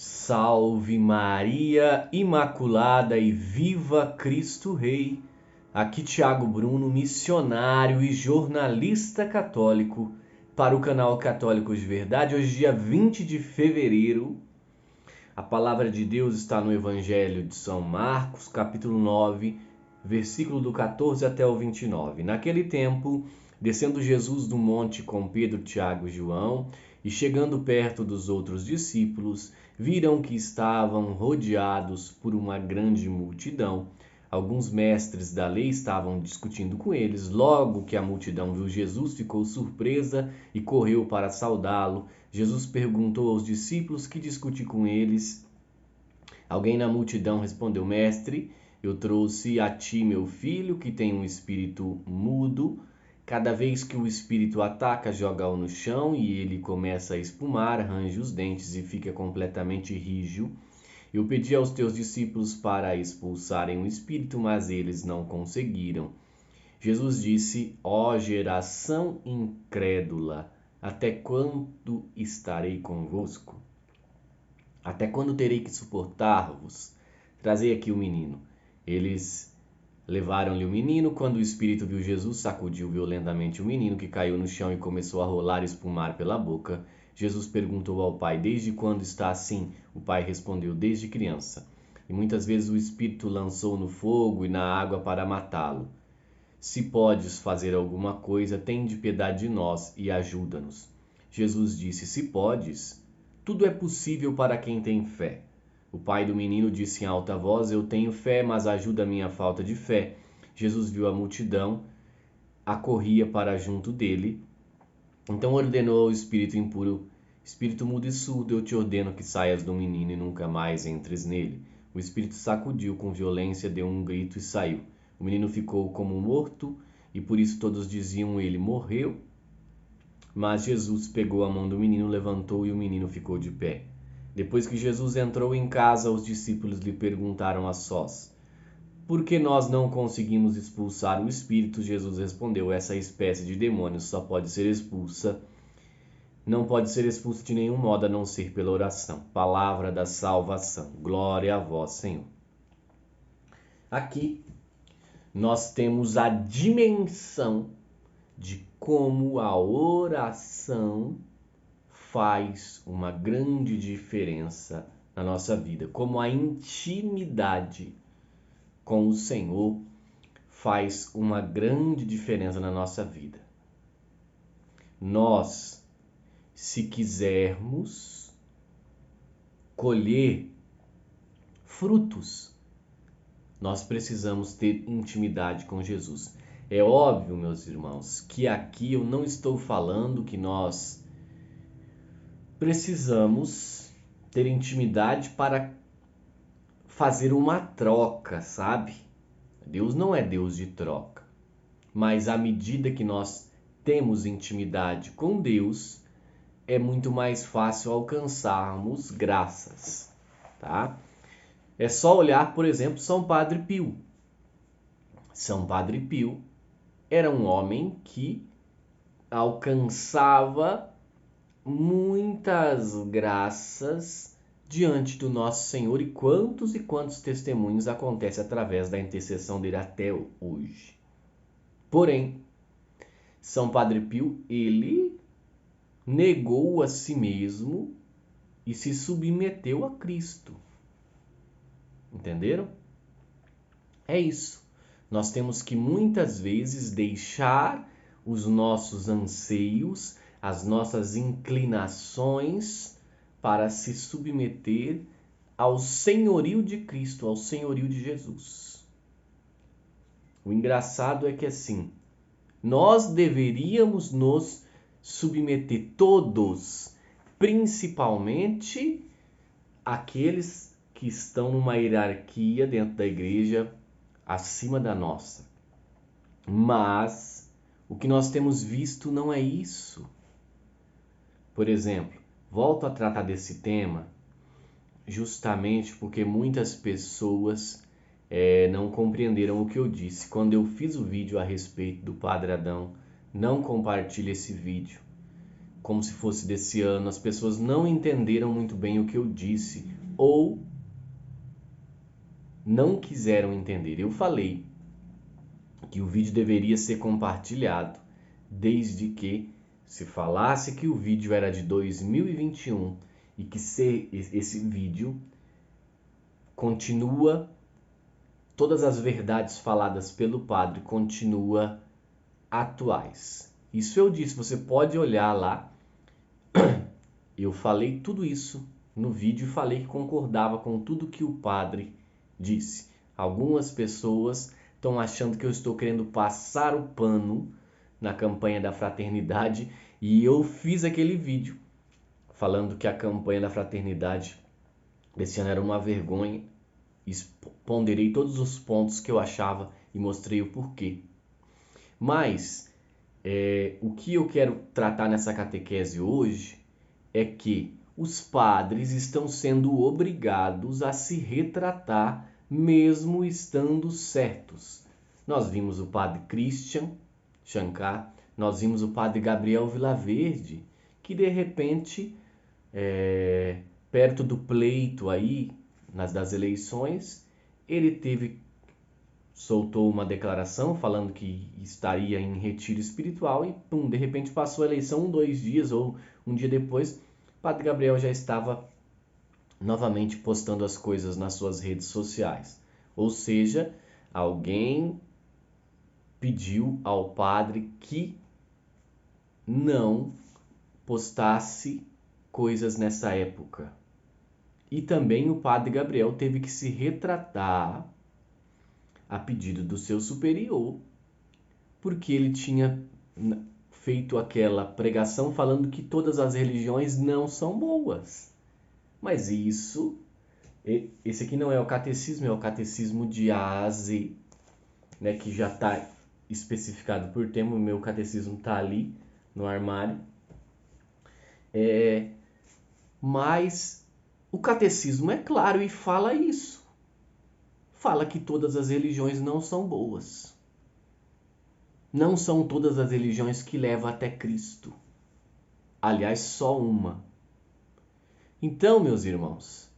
Salve Maria Imaculada e viva Cristo Rei! Aqui Thiago Bruno, missionário e jornalista católico para o canal Católicos de Verdade. Hoje, dia 20 de fevereiro, a palavra de Deus está no Evangelho de São Marcos, capítulo 9, versículo do 14 até o 29. Naquele tempo, descendo Jesus do monte com Pedro, Tiago e João, e chegando perto dos outros discípulos, viram que estavam rodeados por uma grande multidão. Alguns mestres da lei estavam discutindo com eles. Logo que a multidão viu Jesus, ficou surpresa e correu para saudá-lo. Jesus perguntou aos discípulos que discutir com eles. Alguém na multidão respondeu: Mestre, eu trouxe a ti meu filho, que tem um espírito mudo. Cada vez que o espírito ataca, joga-o no chão e ele começa a espumar, range os dentes e fica completamente rígido. Eu pedi aos teus discípulos para expulsarem o espírito, mas eles não conseguiram. Jesus disse: Ó geração incrédula, até quando estarei convosco? Até quando terei que suportar-vos? Trazei aqui o menino. Eles levaram-lhe o menino. Quando o espírito viu Jesus, sacudiu violentamente o menino, que caiu no chão e começou a rolar e espumar pela boca. Jesus perguntou ao pai: Desde quando está assim? O pai respondeu: Desde criança. E muitas vezes o espírito lançou no fogo e na água para matá-lo. Se podes fazer alguma coisa, tende piedade de nós e ajuda-nos. Jesus disse: Se podes, tudo é possível para quem tem fé. O pai do menino disse em alta voz: Eu tenho fé, mas ajuda a minha falta de fé. Jesus viu a multidão, acorria para junto dele. Então ordenou ao espírito impuro: Espírito mudo e surdo, eu te ordeno que saias do menino e nunca mais entres nele. O espírito sacudiu com violência, deu um grito e saiu. O menino ficou como morto, e por isso todos diziam: Ele morreu. Mas Jesus pegou a mão do menino, levantou e o menino ficou de pé. Depois que Jesus entrou em casa, os discípulos lhe perguntaram a sós: Por que nós não conseguimos expulsar o espírito? Jesus respondeu: Essa espécie de demônio só pode ser expulsa, não pode ser expulsa de nenhum modo a não ser pela oração. Palavra da salvação. Glória a vós, Senhor. Aqui nós temos a dimensão de como a oração faz uma grande diferença na nossa vida, como a intimidade com o Senhor faz uma grande diferença na nossa vida. Nós, se quisermos colher frutos, nós precisamos ter intimidade com Jesus. É óbvio, meus irmãos, que aqui eu não estou falando que nós precisamos ter intimidade para fazer uma troca, sabe? Deus não é Deus de troca. Mas à medida que nós temos intimidade com Deus, é muito mais fácil alcançarmos graças, tá? É só olhar, por exemplo, São Padre Pio. São Padre Pio era um homem que alcançava muitas graças diante do nosso Senhor, e quantos testemunhos acontecem através da intercessão dele até hoje. Porém, São Padre Pio, ele negou a si mesmo e se submeteu a Cristo. Entenderam? É isso. Nós temos que muitas vezes deixar os nossos anseios, as nossas inclinações para se submeter ao senhorio de Cristo, ao senhorio de Jesus. O engraçado é que assim, nós deveríamos nos submeter todos, principalmente aqueles que estão numa hierarquia dentro da igreja acima da nossa. Mas o que nós temos visto não é isso. Por exemplo, volto a tratar desse tema justamente porque muitas pessoas não compreenderam o que eu disse. Quando eu fiz o vídeo a respeito do Padre Adão, não compartilhe esse vídeo. como se fosse desse ano, as pessoas não entenderam muito bem o que eu disse ou não quiseram entender. Eu falei que o vídeo deveria ser compartilhado, desde que se falasse que o vídeo era de 2021 e que esse vídeo continua, todas as verdades faladas pelo padre continua atuais. Isso eu disse, você pode olhar lá. Eu falei tudo isso no vídeo e falei que concordava com tudo que o padre disse. Algumas pessoas estão achando que eu estou querendo passar o pano na campanha da fraternidade e eu fiz aquele vídeo falando que a campanha da fraternidade desse ano era uma vergonha. Ponderei todos os pontos que eu achava e mostrei o porquê. Mas o que eu quero tratar nessa catequese hoje é que os padres estão sendo obrigados a se retratar mesmo estando certos. Nós vimos o padre Christian Shankar, nós vimos o padre Gabriel Vilaverde, que de repente, perto do pleito aí, das eleições, ele soltou uma declaração falando que estaria em retiro espiritual e, pum, de repente passou a eleição 2 dias ou um dia depois, o padre Gabriel já estava novamente postando as coisas nas suas redes sociais. Ou seja, alguém pediu ao padre que não postasse coisas nessa época. E também o padre Gabriel teve que se retratar a pedido do seu superior, porque ele tinha feito aquela pregação falando que todas as religiões não são boas. Mas esse aqui não é o catecismo, é o catecismo de A a Z, né, que já está especificado por tema. O meu catecismo está ali no armário. Mas o catecismo é claro e fala isso. Fala que todas as religiões não são boas. Não são todas as religiões que levam até Cristo. Aliás, só uma. Então, meus irmãos,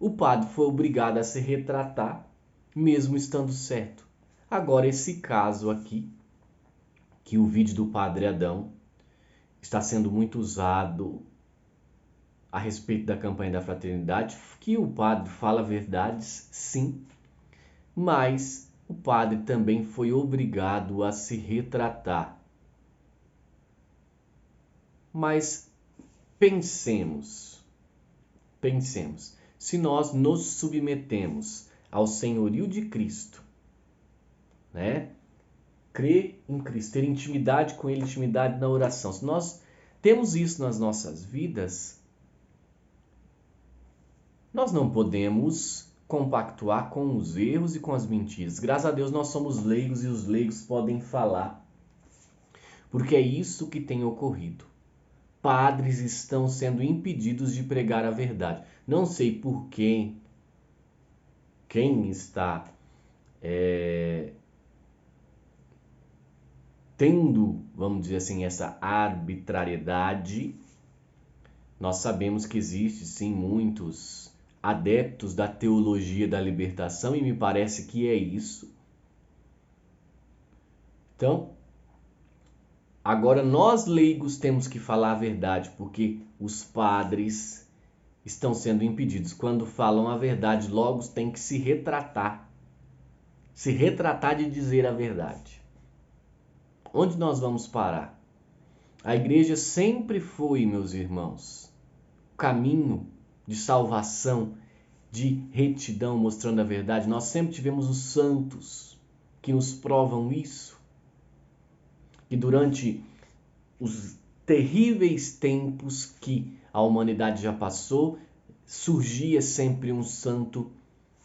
o padre foi obrigado a se retratar, mesmo estando certo. Agora, esse caso aqui, que o vídeo do padre Adão está sendo muito usado a respeito da campanha da fraternidade, que o padre fala verdades, sim, mas o padre também foi obrigado a se retratar. Mas pensemos, se nós nos submetemos ao senhorio de Cristo, né? Crer em Cristo, ter intimidade com Ele, intimidade na oração. Se nós temos isso nas nossas vidas, nós não podemos compactuar com os erros e com as mentiras. Graças a Deus nós somos leigos e os leigos podem falar, porque é isso que tem ocorrido. Padres estão sendo impedidos de pregar a verdade. Não sei por quem está tendo, vamos dizer assim, essa arbitrariedade. Nós sabemos que existe sim muitos adeptos da teologia da libertação e me parece que é isso. Então, agora nós leigos temos que falar a verdade, porque os padres estão sendo impedidos. Quando falam a verdade, logo tem que se retratar. Se retratar de dizer a verdade. Onde nós vamos parar? A igreja sempre foi, meus irmãos, o caminho de salvação, de retidão, mostrando a verdade. Nós sempre tivemos os santos que nos provam isso. E durante os terríveis tempos que a humanidade já passou, surgia sempre um santo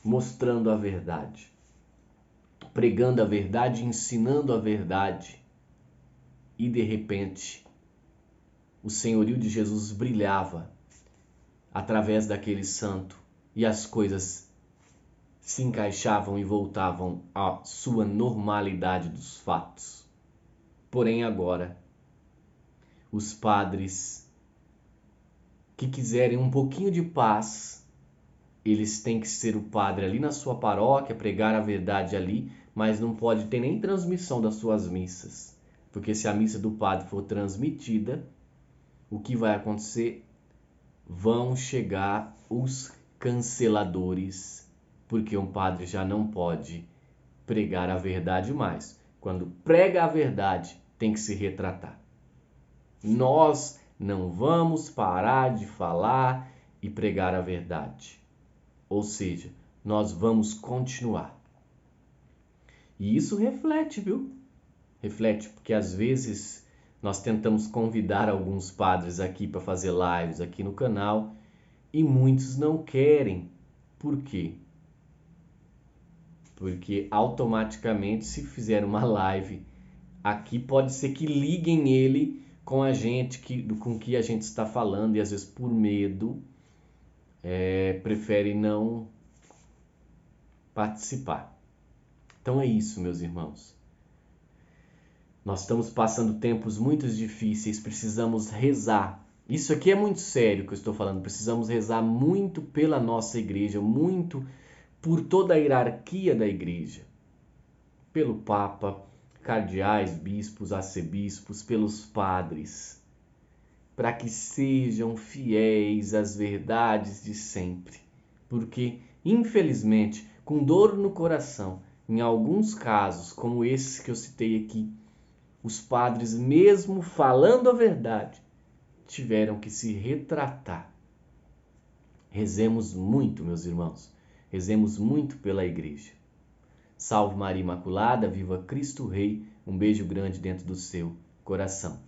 mostrando a verdade, pregando a verdade, ensinando a verdade. E de repente, o senhorio de Jesus brilhava através daquele santo e as coisas se encaixavam e voltavam à sua normalidade dos fatos. Porém agora, os padres que quiserem um pouquinho de paz, eles têm que ser o padre ali na sua paróquia, pregar a verdade ali, mas não pode ter nem transmissão das suas missas. Porque se a missa do padre for transmitida, o que vai acontecer? Vão chegar os canceladores, porque um padre já não pode pregar a verdade mais. Quando prega a verdade, tem que se retratar. Nós não vamos parar de falar e pregar a verdade. Ou seja, nós vamos continuar. E isso reflete, viu? Reflete, porque às vezes nós tentamos convidar alguns padres aqui para fazer lives aqui no canal e muitos não querem. Por quê? Porque automaticamente, se fizer uma live aqui, pode ser que liguem ele com a gente, com o que a gente está falando, e às vezes por medo prefere não participar. Então é isso, meus irmãos. Nós estamos passando tempos muito difíceis, precisamos rezar. Isso aqui é muito sério que eu estou falando. Precisamos rezar muito pela nossa igreja, muito por toda a hierarquia da igreja. Pelo Papa, cardeais, bispos, arcebispos, pelos padres, para que sejam fiéis às verdades de sempre. Porque, infelizmente, com dor no coração, em alguns casos, como esses que eu citei aqui, os padres, mesmo falando a verdade, tiveram que se retratar. Rezemos muito, meus irmãos. Rezemos muito pela igreja. Salve Maria Imaculada, viva Cristo Rei. Um beijo grande dentro do seu coração.